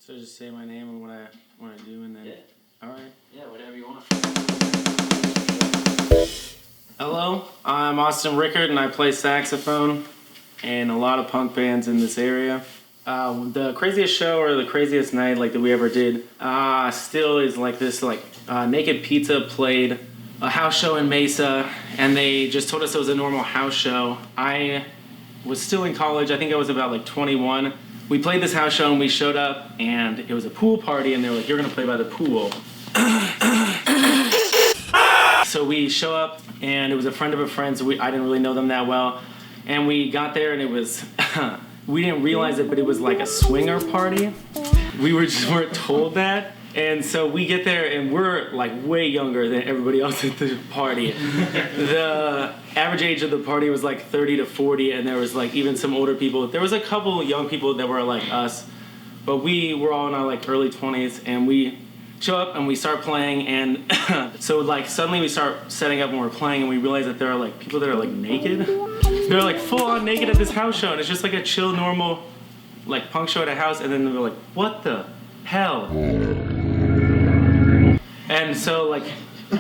So just say my name and what I want to do, and then... Yeah. All right. Yeah, whatever you want. Hello, I'm Austin Rickard, and I play saxophone in a lot of punk bands in this area. The craziest show or the craziest night that we ever did still is this Naked Pizza played a house show in Mesa, and they just told us it was a normal house show. I was still in college. I think I was about 21. We played this house show and we showed up and it was a pool party and they were like, you're gonna play by the pool. So we show up and it was a friend of a friend, so I didn't really know them that well. And we got there and it was, we didn't realize it, but it was like a swinger party. We weren't told that. And so we get there and we're way younger than everybody else at the party. The average age of the party was 30 to 40, and there was even some older people. There was a couple young people that were like us, but we were all in our early 20s, and we show up and we start playing, and so suddenly we start setting up and we're playing, and we realize that there are people that are naked. They're full on naked at this house show, and it's just a chill, normal punk show at a house, and then they're like, what the hell? And so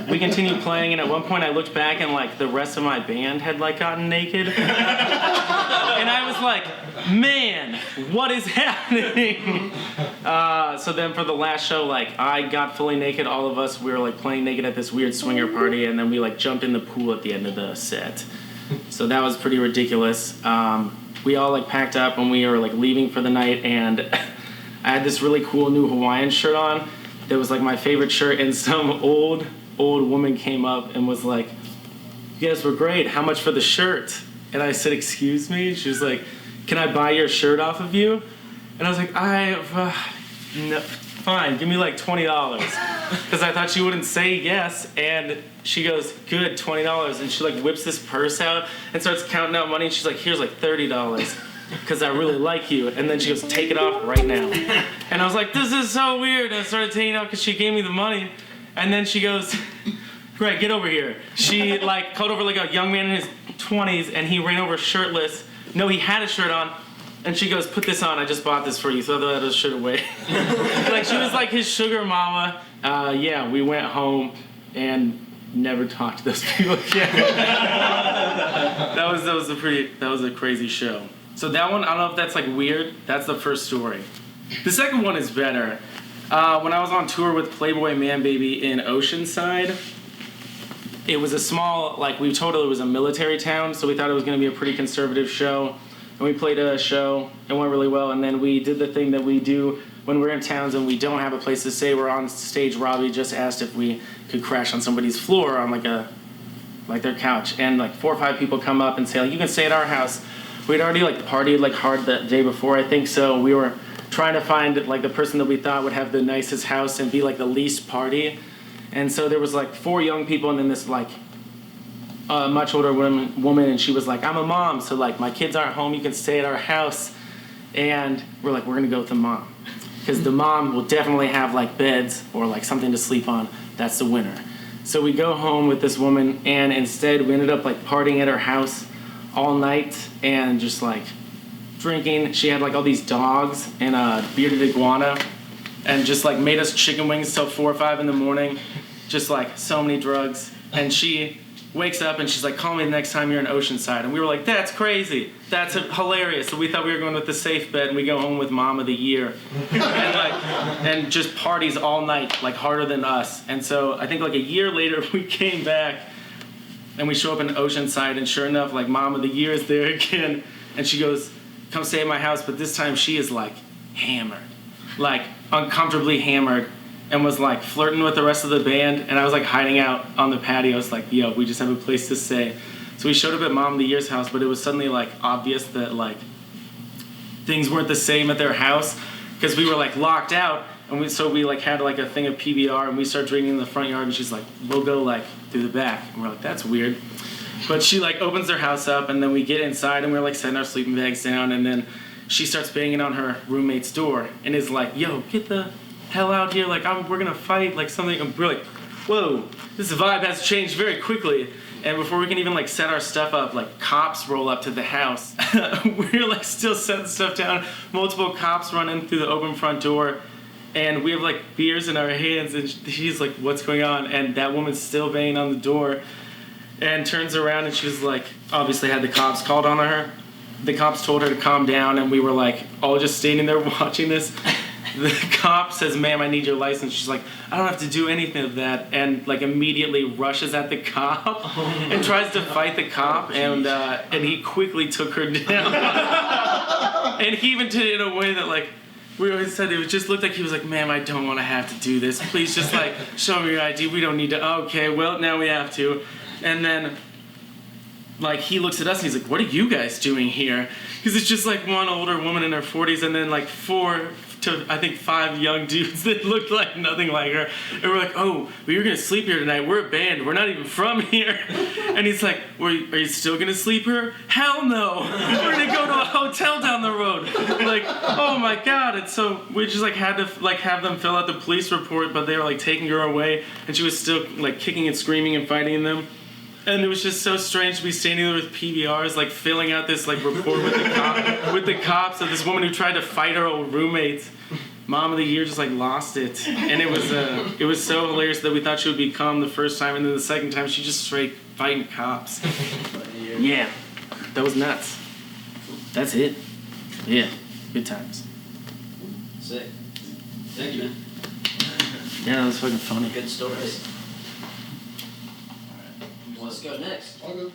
we continued playing, and at one point I looked back and the rest of my band had gotten naked. And I was like, man, what is happening? So then for the last show, I got fully naked, all of us, we were playing naked at this weird swinger party, and then we jumped in the pool at the end of the set. So that was pretty ridiculous. We all packed up and we were leaving for the night, and I had this really cool new Hawaiian shirt on. That was my favorite shirt, and some old woman came up and was like, you guys were great, how much for the shirt? And I said, excuse me? She was like, can I buy your shirt off of you? And I was like, no, fine, give me $20. Because I thought she wouldn't say yes, and she goes, good, $20. And she whips this purse out and starts counting out money, and she's like, here's $30. Because I really like you. And then she goes, take it off right now. And I was like, this is so weird. And I started taking it off because she gave me the money. And then she goes, Greg, get over here. She called over a young man in his 20s, and he ran over shirtless. No, he had a shirt on. And she goes, put this on, I just bought this for you. So I threw that shirt away. She was like his sugar mama. Yeah, we went home and never talked to those people again. That was a crazy show. So that one, I don't know if that's weird. That's the first story. The second one is better. When I was on tour with Playboy Man Baby in Oceanside, it was a small, we were told it was a military town, so we thought it was going to be a pretty conservative show. And we played a show, it went really well, and then we did the thing that we do when we're in towns and we don't have a place to stay. We're on stage. Robbie just asked if we could crash on somebody's floor on their couch, and 4 or 5 people come up and say, you can stay at our house. We'd already partied hard the day before, I think, so we were trying to find the person that we thought would have the nicest house and be the least party. And so there was 4 young people, and then this much older woman, and she was like, I'm a mom, so my kids aren't home, you can stay at our house. And we're like, we're gonna go with the mom, because the mom will definitely have beds or something to sleep on. That's the winner. So we go home with this woman, and instead we ended up partying at her house all night and just drinking. She had all these dogs and a bearded iguana, and just made us chicken wings till 4 or 5 in the morning. Just so many drugs. And she wakes up and she's like, call me the next time you're in Oceanside. And we were like, that's crazy. That's hilarious. So we thought we were going with the safe bet, and we go home with Mom of the Year. And just parties all night, harder than us. And so I think a year later we came back and we show up in Oceanside, and sure enough, Mom of the Year is there again. And she goes, come stay at my house, but this time she is hammered. Uncomfortably hammered. And was flirting with the rest of the band, and I was hiding out on the patio. I was like, yo, we just have a place to stay. So we showed up at Mom of the Year's house, but it was suddenly obvious that things weren't the same at their house, because we were locked out, and we had a thing of PBR, and we started drinking in the front yard, and she's like, we'll go through the back. And we're like, that's weird. But she opens their house up, and then we get inside, and we're setting our sleeping bags down, and then she starts banging on her roommate's door and is like, yo, get the hell out here, we're gonna fight, something. And we're like, whoa, this vibe has changed very quickly. And before we can even set our stuff up, cops roll up to the house. We're still setting stuff down. Multiple cops run in through the open front door, and we have like beers in our hands, and she's like, "What's going on?" And that woman's still banging on the door, and turns around, and she's like, obviously had the cops called on her. The cops told her to calm down, and we were like all just standing there watching this. The cop says, "Ma'am, I need your license." She's like, "I don't have to do anything of that," and like immediately rushes at the cop and tries to fight the cop, and he quickly took her down. And he even did it in a way that like we always said, it just looked like he was like, "Ma'am, I don't want to have to do this. Please just like show me your ID. We don't need to." Okay, well now we have to. And then like he looks at us and he's like, "What are you guys doing here?" Because it's just like one older woman in her 40s and then like 4 to I think 5 young dudes that looked like nothing like her. And we're like, "Oh, we were gonna sleep here tonight. We're a band. We're not even from here." And he's like, "Are you still gonna sleep here?" "Hell no. We're gonna go to a hotel down the road." Like, oh my god. And so we just like had to like have them fill out the police report, but they were like taking her away, and she was still like kicking and screaming and fighting them. And it was just so strange to be standing there with PBRs, like filling out this like report with the cops of this woman who tried to fight her old roommates. Mom of the year just like lost it, and it was so hilarious that we thought she would be calm the first time, and then the second time she just straight fighting cops. Yeah, that was nuts. That's it. Yeah, good times. Sick. Thank you, man. Yeah, that was fucking funny. Good stories. Let's go next. I'll go.